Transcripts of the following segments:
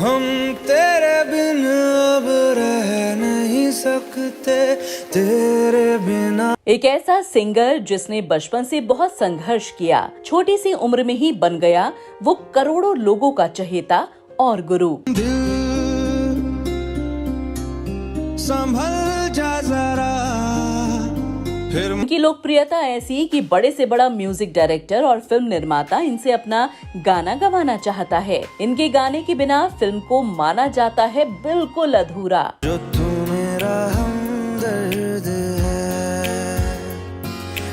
हम तेरे बिन अब रह नहीं सकते, तेरे बिना। एक ऐसा सिंगर जिसने बचपन से बहुत संघर्ष किया, छोटी सी उम्र में ही बन गया वो करोड़ों लोगों का चहेता और गुरु। संभल जा जरा। उनकी लोकप्रियता ऐसी कि बड़े से बड़ा म्यूजिक डायरेक्टर और फिल्म निर्माता इनसे अपना गाना गवाना चाहता है। इनके गाने के बिना फिल्म को माना जाता है बिल्कुल अधूरा। जो तू मेरा हमदर्द है,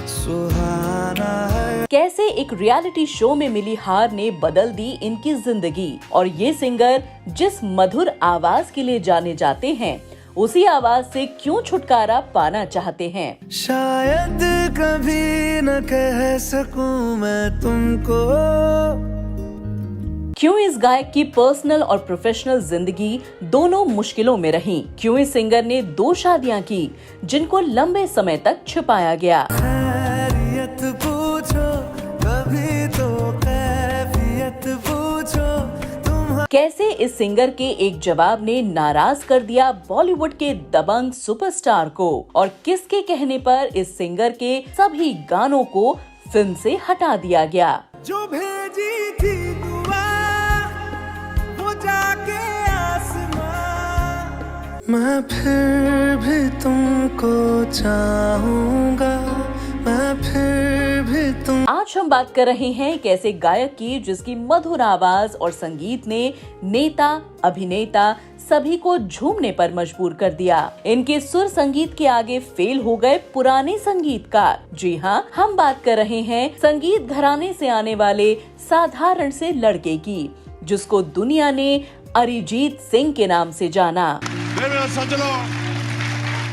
सुहाना है। कैसे एक रियलिटी शो में मिली हार ने बदल दी इनकी जिंदगी, और ये सिंगर जिस मधुर आवाज के लिए जाने जाते हैं उसी आवाज से क्यों छुटकारा पाना चाहते हैं। शायद कभी न कह सकूं मैं तुमको। क्यों इस गायक की पर्सनल और प्रोफेशनल जिंदगी दोनों मुश्किलों में रही। क्यों इस सिंगर ने 2 शादियां की जिनको लंबे समय तक छुपाया गया। खैरियत पूछो कभी तो कैफियत पूछो। कैसे इस सिंगर के एक जवाब ने नाराज कर दिया बॉलीवुड के दबंग सुपरस्टार को, और किसके कहने पर इस सिंगर के सभी गानों को फिल्म से हटा दिया गया। जो भेजी थी दुआ वो जाके आसमां, मैं फिर भी तुमको चाहूंगा, मैं फिर भी तुम। आज हम बात कर रहे हैं एक ऐसे गायक की जिसकी मधुर आवाज और संगीत ने नेता, अभिनेता सभी को झूमने पर मजबूर कर दिया। इनके सुर संगीत के आगे फेल हो गए पुराने संगीतकार। जी हाँ, हम बात कर रहे हैं संगीत घराने से आने वाले साधारण से लड़के की, जिसको दुनिया ने अरिजीत सिंह के नाम से जाना।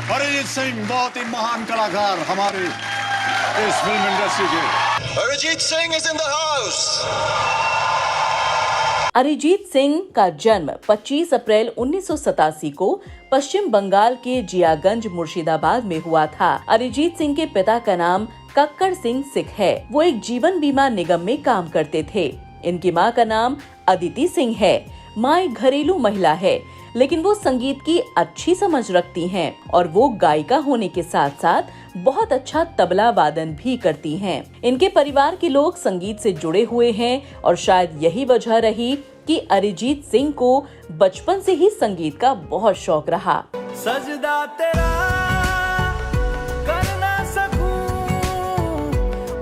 अरिजीत सिंह बहुत ही महान कलाकार हमारे इस फिल्म इंडस्ट्री के। Arijit Singh is in the house. Arijit Singh का जन्म 25 अप्रैल 1987 को पश्चिम बंगाल के जियागंज मुर्शिदाबाद में हुआ था। अरिजीत सिंह के पिता का नाम कक्कड़ सिंह सिख है। वो एक जीवन बीमा निगम में काम करते थे। इनकी माँ का नाम अदिति सिंह है। माँ एक घरेलू महिला है, लेकिन वो संगीत की अच्छी समझ रखती हैं और वो गायिका होने के साथ साथ बहुत अच्छा तबला वादन भी करती हैं। इनके परिवार के लोग संगीत से जुड़े हुए हैं और शायद यही वजह रही कि अरिजीत सिंह को बचपन से ही संगीत का बहुत शौक रहा। सजदा तेरा कर ना सकूं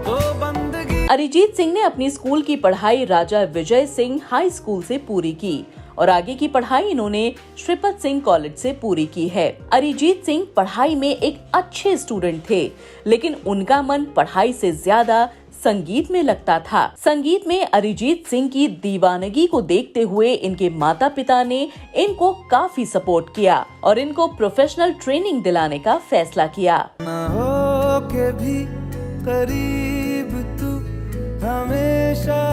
तो बंदगी। अरिजीत सिंह ने अपनी स्कूल की पढ़ाई राजा विजय सिंह हाई स्कूल से पूरी की और आगे की पढ़ाई इन्होंने श्रीपत सिंह कॉलेज से पूरी की है। अरिजीत सिंह पढ़ाई में एक अच्छे स्टूडेंट थे, लेकिन उनका मन पढ़ाई से ज्यादा संगीत में लगता था। संगीत में अरिजीत सिंह की दीवानगी को देखते हुए इनके माता पिता ने इनको काफी सपोर्ट किया और इनको प्रोफेशनल ट्रेनिंग दिलाने का फैसला किया। ना हो के भी करीब तू हमेशा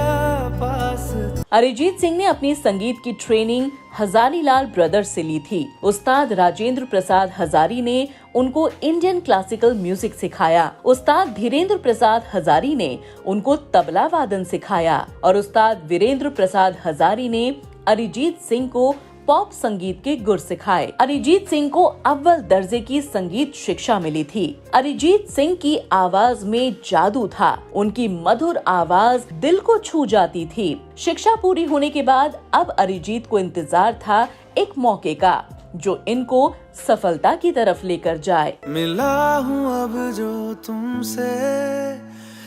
पास। अरिजीत सिंह ने अपनी संगीत की ट्रेनिंग हजारीलाल ब्रदर्स से ली थी। उस्ताद राजेंद्र प्रसाद हजारी ने उनको इंडियन क्लासिकल म्यूजिक सिखाया। उस्ताद धीरेन्द्र प्रसाद हजारी ने उनको तबला वादन सिखाया और उस्ताद वीरेंद्र प्रसाद हजारी ने अरिजीत सिंह को पॉप संगीत के गुर सिखाए। अरिजीत सिंह को अव्वल दर्जे की संगीत शिक्षा मिली थी। अरिजीत सिंह की आवाज में जादू था। उनकी मधुर आवाज दिल को छू जाती थी। शिक्षा पूरी होने के बाद अब अरिजीत को इंतजार था एक मौके का जो इनको सफलता की तरफ लेकर जाए। मिला हूँ अब जो तुमसे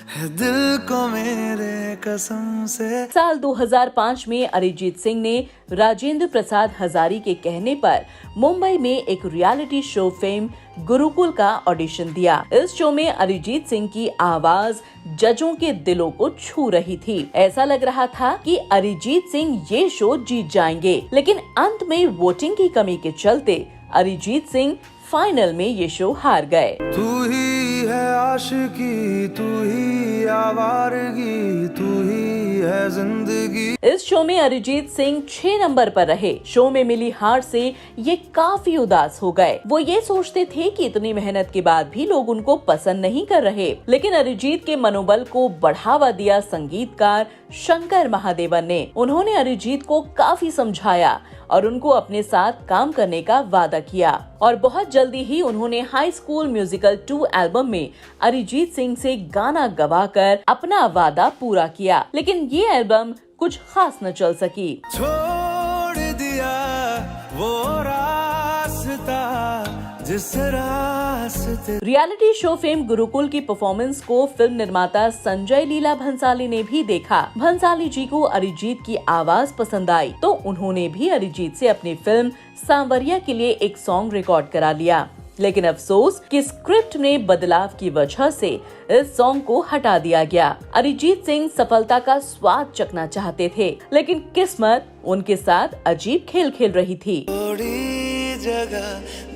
है दिल को मेरे कसम से। साल 2005 में अरिजीत सिंह ने राजेंद्र प्रसाद हजारी के कहने पर मुंबई में एक रियलिटी शो फेम गुरुकुल का ऑडिशन दिया। इस शो में अरिजीत सिंह की आवाज जजों के दिलों को छू रही थी। ऐसा लग रहा था कि अरिजीत सिंह ये शो जीत जाएंगे, लेकिन अंत में वोटिंग की कमी के चलते अरिजीत सिंह फाइनल में ये शो हार गए। तू ही है आशिकी, तू ही आवारगी, तू ही है जिंदगी। इस शो में अरिजीत सिंह 6 नंबर पर रहे। शो में मिली हार से ये काफी उदास हो गए। वो ये सोचते थे कि इतनी मेहनत के बाद भी लोग उनको पसंद नहीं कर रहे, लेकिन अरिजीत के मनोबल को बढ़ावा दिया संगीतकार शंकर महादेवन ने। उन्होंने अरिजीत को काफी समझाया और उनको अपने साथ काम करने का वादा किया और बहुत जल्दी ही उन्होंने हाई स्कूल म्यूजिकल 2 एल्बम में अरिजीत सिंह से गाना गवाकर अपना वादा पूरा किया। लेकिन ये एल्बम कुछ खास न चल सकी। छोड़ दिया वो रास्ता जिस रास्ते। रियलिटी शो फेम गुरुकुल की परफॉर्मेंस को फिल्म निर्माता संजय लीला भंसाली ने भी देखा। भंसाली जी को अरिजीत की आवाज पसंद आई तो उन्होंने भी अरिजीत से अपनी फिल्म सांवरिया के लिए एक सॉन्ग रिकॉर्ड करा लिया। लेकिन अफसोस कि स्क्रिप्ट में बदलाव की वजह से इस सॉन्ग को हटा दिया गया। अरिजीत सिंह सफलता का स्वाद चखना चाहते थे, लेकिन किस्मत उनके साथ अजीब खेल खेल रही थी। थोड़ी जगह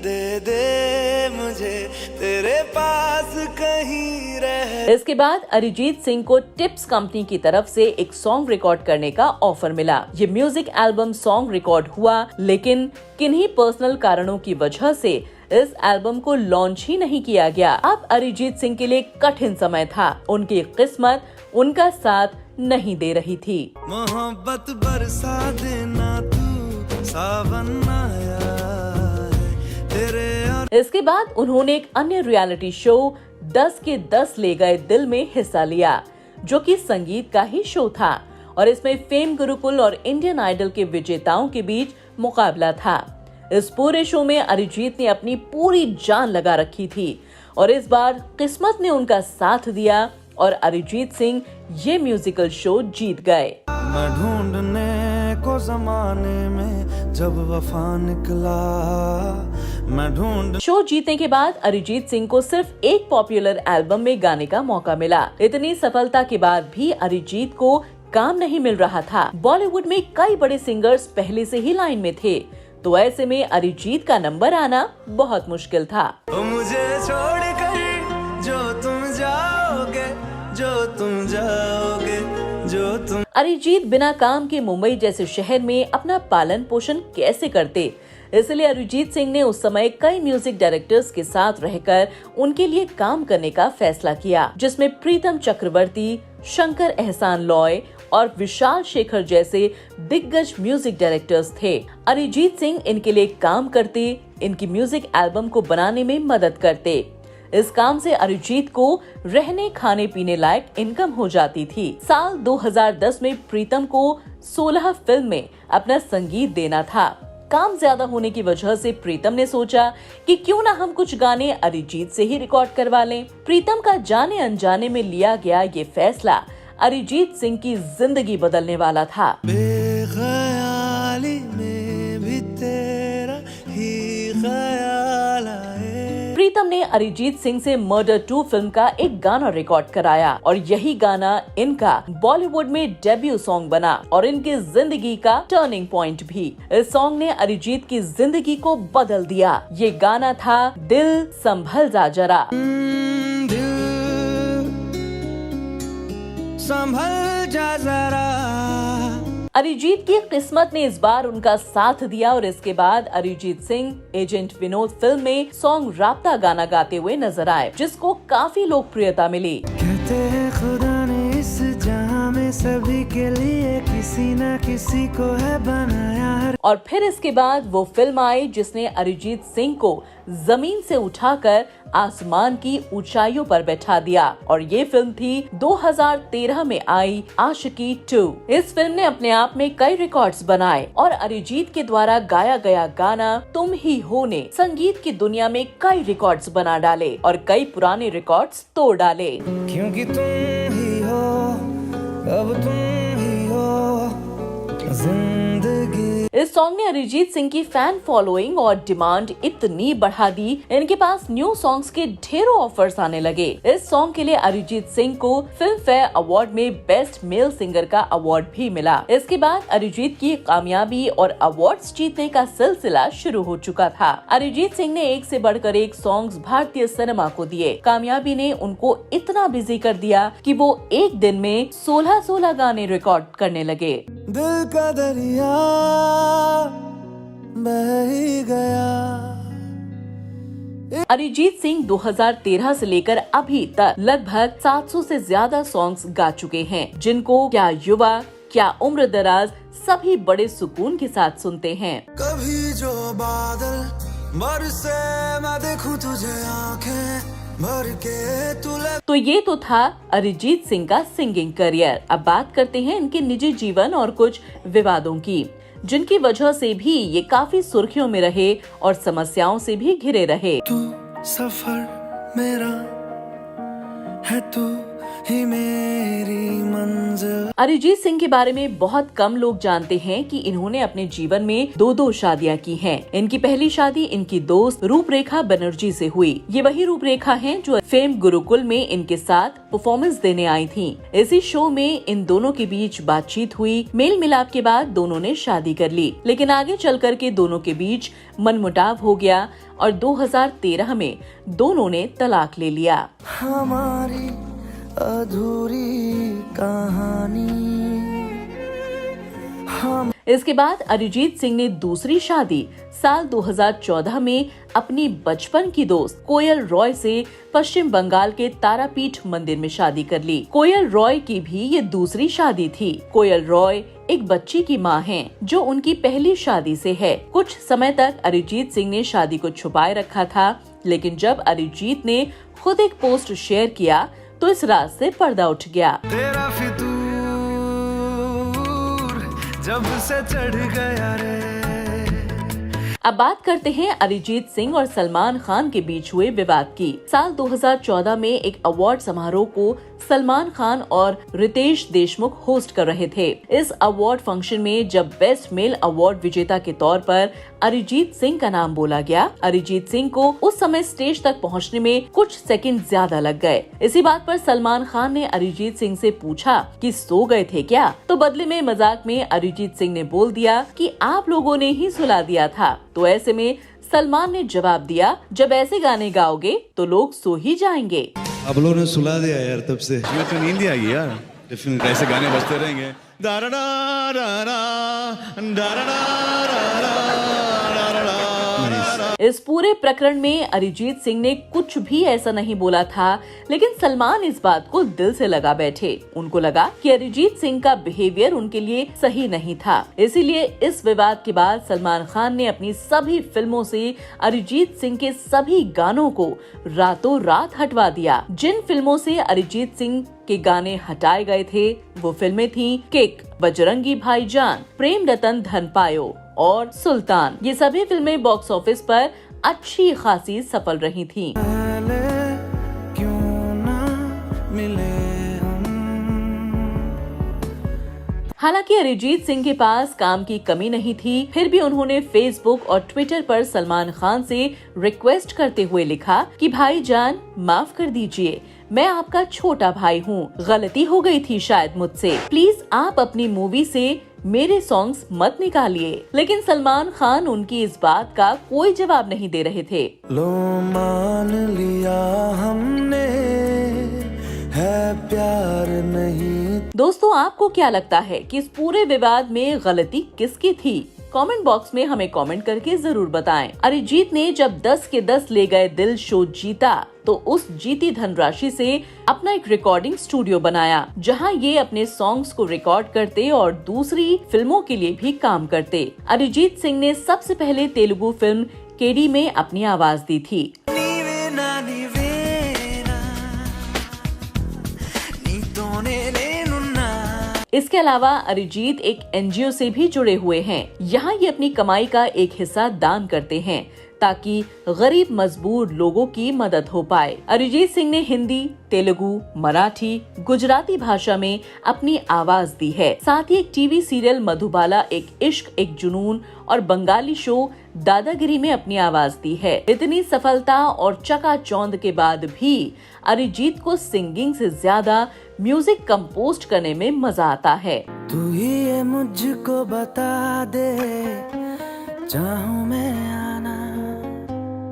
दे दे मुझे तेरे पास कहीं रह। इसके बाद अरिजीत सिंह को टिप्स कंपनी की तरफ से एक सॉन्ग रिकॉर्ड करने का ऑफर मिला। ये म्यूजिक एल्बम सॉन्ग रिकॉर्ड हुआ, लेकिन किन्हीं पर्सनल कारणों की वजह से इस एल्बम को लॉन्च ही नहीं किया गया। अब अरिजीत सिंह के लिए कठिन समय था। उनकी किस्मत उनका साथ नहीं दे रही थी। मोहब्बत बरसा देना तू सावन आया है तेरे और। इसके बाद उन्होंने एक अन्य रियलिटी शो 10 के 10 ले गए दिल में हिस्सा लिया, जो कि संगीत का ही शो था और इसमें फेम गुरुकुल और इंडियन आइडल के विजेताओं के बीच मुकाबला था। इस पूरे शो में अरिजीत ने अपनी पूरी जान लगा रखी थी और इस बार किस्मत ने उनका साथ दिया और अरिजीत सिंह ये म्यूजिकल शो जीत गए। मैं ढूंढने को जमाने में जब वफा निकला मैं ढूंढ। शो जीतने के बाद अरिजीत सिंह को सिर्फ एक पॉपुलर एल्बम में गाने का मौका मिला। इतनी सफलता के बाद भी अरिजीत को काम नहीं मिल रहा था। बॉलीवुड में कई बड़े सिंगर्स पहले से ही लाइन में थे, तो ऐसे में अरिजीत का नंबर आना बहुत मुश्किल था। मुझे छोड़कर जो तुम जाओगे जो तुम। अरिजीत बिना काम के मुंबई जैसे शहर में अपना पालन पोषण कैसे करते, इसलिए अरिजीत सिंह ने उस समय कई म्यूजिक डायरेक्टर्स के साथ रहकर उनके लिए काम करने का फैसला किया, जिसमें प्रीतम चक्रवर्ती, शंकर एहसान लॉय और विशाल शेखर जैसे दिग्गज म्यूजिक डायरेक्टर्स थे। अरिजीत सिंह इनके लिए काम करते, इनकी म्यूजिक एल्बम को बनाने में मदद करते। इस काम से अरिजीत को रहने खाने पीने लायक इनकम हो जाती थी। साल 2010 में प्रीतम को 16 फिल्म में अपना संगीत देना था। काम ज्यादा होने की वजह से प्रीतम ने सोचा कि क्यों ना हम कुछ गाने अरिजीत से ही रिकॉर्ड करवा लें। प्रीतम का जाने अनजाने में लिया गया ये फैसला अरिजीत सिंह की जिंदगी बदलने वाला था। बेख्याली में भी तेरा ही ख्याल आए। प्रीतम ने अरिजीत सिंह से मर्डर 2 फिल्म का एक गाना रिकॉर्ड कराया और यही गाना इनका बॉलीवुड में डेब्यू सॉन्ग बना और इनकी जिंदगी का टर्निंग पॉइंट भी। इस सॉन्ग ने अरिजीत की जिंदगी को बदल दिया। ये गाना था दिल संभल जा जरा। संभल जा जरा। अरिजीत की किस्मत ने इस बार उनका साथ दिया और इसके बाद अरिजीत सिंह एजेंट विनोद फिल्म में सॉन्ग राब्ता गाना गाते हुए नजर आए, जिसको काफी लोकप्रियता मिली। कहते हैं खुदा ने इस जहां में सभी के लिए किसी न किसी को है बनाया। और फिर इसके बाद वो फिल्म आई जिसने अरिजीत सिंह को जमीन से उठाकर आसमान की ऊंचाइयों पर बैठा दिया और ये फिल्म थी 2013 में आई आशिकी 2। इस फिल्म ने अपने आप में कई रिकॉर्ड्स बनाए और अरिजीत के द्वारा गाया गया गाना तुम ही हो ने संगीत की दुनिया में कई रिकॉर्ड्स बना डाले और कई पुराने रिकॉर्ड्स तोड़ डाले। क्योंकि तुम ही हो, अब तुम ही हो जिंदगी। इस सॉन्ग ने अरिजीत सिंह की फैन फॉलोइंग और डिमांड इतनी बढ़ा दी, इनके पास न्यू सॉन्ग्स के ढेरों ऑफर्स आने लगे। इस सॉन्ग के लिए अरिजीत सिंह को फिल्म फेयर अवार्ड में बेस्ट मेल सिंगर का अवार्ड भी मिला। इसके बाद अरिजीत की कामयाबी और अवार्ड्स जीतने का सिलसिला शुरू हो चुका था। अरिजीत सिंह ने एक से बढ़कर एक सॉन्ग्स भारतीय सिनेमा को दिए। कामयाबी ने उनको इतना बिजी कर दिया कि वो एक दिन में 16 गाने रिकॉर्ड करने लगे। दिल का दरिया बह ही गया। अरिजीत सिंह 2013 से लेकर अभी तक लगभग 700 से ज्यादा सॉन्ग्स गा चुके हैं, जिनको क्या युवा क्या उम्र दराज सभी बड़े सुकून के साथ सुनते हैं। कभी जो बादल बरसे मैं देखूं तुझे आंखें भर के तो ये तो था अरिजीत सिंह का सिंगिंग करियर। अब बात करते हैं इनके निजी जीवन और कुछ विवादों की, जिनकी वजह से भी ये काफी सुर्खियों में रहे और समस्याओं से भी घिरे रहे। तू सफर मेरा है, तू ही मेरी मंजिल। अरिजीत सिंह के बारे में बहुत कम लोग जानते हैं कि इन्होंने अपने जीवन में 2 शादियां की हैं। इनकी पहली शादी इनकी दोस्त रूपरेखा बनर्जी से हुई। ये वही रूपरेखा हैं जो फेम गुरुकुल में इनके साथ परफॉर्मेंस देने आई थीं। इसी शो में इन दोनों के बीच बातचीत हुई। मेल मिलाप के बाद दोनों ने शादी कर ली, लेकिन आगे चल कर के दोनों के बीच मनमुटाव हो गया और 2013 में दोनों ने तलाक ले लिया। हमारी अधूरी कहानी। इसके बाद अरिजीत सिंह ने दूसरी शादी साल 2014 में अपनी बचपन की दोस्त कोयल रॉय से पश्चिम बंगाल के तारापीठ मंदिर में शादी कर ली। कोयल रॉय की भी ये दूसरी शादी थी। कोयल रॉय एक बच्ची की मां हैं, जो उनकी पहली शादी से है। कुछ समय तक अरिजीत सिंह ने शादी को छुपाए रखा था, लेकिन जब अरिजीत ने खुद एक पोस्ट शेयर किया तो इस राज से पर्दा उठ गया। तेरा फितूर जब से चढ़ गया रे। अब बात करते हैं अरिजीत सिंह और सलमान खान के बीच हुए विवाद की। साल 2014 में एक अवार्ड समारोह को सलमान खान और रितेश देशमुख होस्ट कर रहे थे। इस अवार्ड फंक्शन में जब बेस्ट मेल अवार्ड विजेता के तौर पर अरिजीत सिंह का नाम बोला गया, अरिजीत सिंह को उस समय स्टेज तक पहुंचने में कुछ सेकंड ज्यादा लग गए। इसी बात पर सलमान खान ने अरिजीत सिंह से पूछा कि सो गए थे क्या, तो बदले में मजाक में अरिजीत सिंह ने बोल दिया कि आप लोगों ने ही सुला दिया था। तो ऐसे में सलमान ने जवाब दिया, जब ऐसे गाने गाओगे तो लोग सो ही जाएंगे। आप लोगों ने सुला दिया यार, तब से मैं तो नींद आ गई यार। डेफिनेटली ऐसे गाने बजते रहेंगे। इस पूरे प्रकरण में अरिजीत सिंह ने कुछ भी ऐसा नहीं बोला था, लेकिन सलमान इस बात को दिल से लगा बैठे। उनको लगा कि अरिजीत सिंह का बिहेवियर उनके लिए सही नहीं था। इसीलिए इस विवाद के बाद सलमान खान ने अपनी सभी फिल्मों से अरिजीत सिंह के सभी गानों को रातों रात हटवा दिया। जिन फिल्मों से अरिजीत सिंह के गाने हटाए गए थे वो फिल्में थीं किक, बजरंगी भाईजान, प्रेम रतन धन पायो और सुल्तान। ये सभी फिल्में बॉक्स ऑफिस पर अच्छी खासी सफल रही थीं। हालांकि अरिजीत सिंह के पास काम की कमी नहीं थी, फिर भी उन्होंने फेसबुक और ट्विटर पर सलमान खान से रिक्वेस्ट करते हुए लिखा कि भाईजान माफ कर दीजिए, मैं आपका छोटा भाई हूँ, गलती हो गई थी शायद मुझसे, प्लीज आप अपनी मूवी से मेरे सॉन्ग्स मत निकालिए। लेकिन सलमान खान उनकी इस बात का कोई जवाब नहीं दे रहे थे। लो मान लिया हमने है प्यार नहीं। दोस्तों, आपको क्या लगता है कि इस पूरे विवाद में गलती किसकी थी? कमेंट बॉक्स में हमें कमेंट करके जरूर बताएं। अरिजीत ने जब 10 के 10 ले गए दिल शो जीता, तो उस जीती धनराशि से अपना एक रिकॉर्डिंग स्टूडियो बनाया, जहां ये अपने सॉन्ग्स को रिकॉर्ड करते और दूसरी फिल्मों के लिए भी काम करते। अरिजीत सिंह ने सबसे पहले तेलुगु फिल्म केडी में अपनी आवाज दी थी। इसके अलावा अरिजीत एक NGO से भी जुड़े हुए हैं। यहाँ ये अपनी कमाई का एक हिस्सा दान करते हैं ताकि गरीब मजबूर लोगों की मदद हो पाए। अरिजीत सिंह ने हिंदी, तेलुगु, मराठी, गुजराती भाषा में अपनी आवाज दी है। साथ ही एक टीवी सीरियल मधुबाला एक इश्क एक जुनून और बंगाली शो दादागिरी में अपनी आवाज दी है। इतनी सफलता और चकाचौंध के बाद भी अरिजीत को सिंगिंग से ज्यादा म्यूजिक कंपोज करने में मजा आता है। तू ही ये मुझको बता दे, चाहूं मैं आना।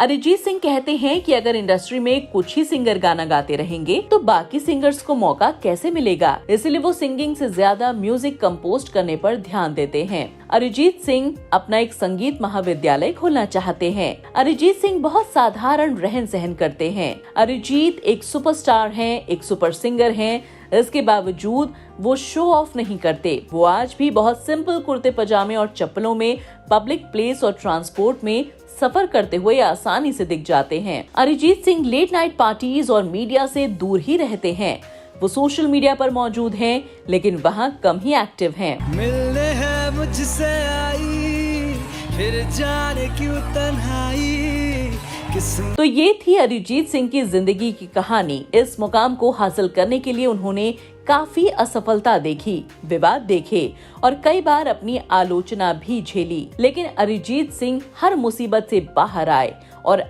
अरिजीत सिंह कहते हैं कि अगर इंडस्ट्री में कुछ ही सिंगर गाना गाते रहेंगे तो बाकी सिंगर्स को मौका कैसे मिलेगा, इसलिए वो सिंगिंग से ज्यादा म्यूजिक कंपोज करने पर ध्यान देते हैं। अरिजीत सिंह अपना एक संगीत महाविद्यालय खोलना चाहते हैं। अरिजीत सिंह बहुत साधारण रहन सहन करते हैं। अरिजीत एक सुपरस्टार हैं, एक सुपर सिंगर हैं। इसके बावजूद वो शो ऑफ नहीं करते। वो आज भी बहुत सिंपल कुर्ते पजामे और चप्पलों में पब्लिक प्लेस और ट्रांसपोर्ट में सफर करते हुए आसानी से दिख जाते हैं। Arijit Singh late night parties और मीडिया से दूर ही रहते हैं। वो सोशल मीडिया पर मौजूद हैं, लेकिन वहाँ कम ही एक्टिव हैं। मिलने है मुझसे आई, फिर जाने क्यों तन्हाई। तो ये थी अरिजीत सिंह की जिंदगी की कहानी। इस मुकाम को हासिल करने के लिए उन्होंने काफी असफलता देखी, विवाद देखे और कई बार अपनी आलोचना भी झेली, लेकिन अरिजीत सिंह हर मुसीबत से बाहर आए और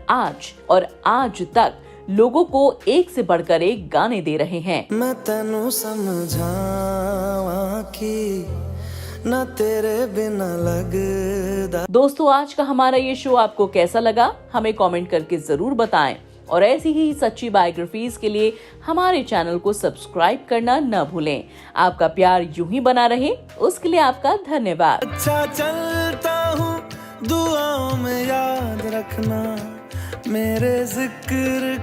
आज तक लोगों को एक से बढ़कर एक गाने दे रहे हैं। मैं तेनू समझावा कि ना तेरे बिना लगदा। दोस्तों, आज का हमारा ये शो आपको कैसा लगा, हमें कमेंट करके जरूर बताएं और ऐसी ही सच्ची बायोग्राफीज के लिए हमारे चैनल को सब्सक्राइब करना न भूलें। आपका प्यार यूं ही बना रहे, उसके लिए आपका धन्यवाद। अच्छा चलता हूँ, दुआओं में याद रखना मेरे जिक्र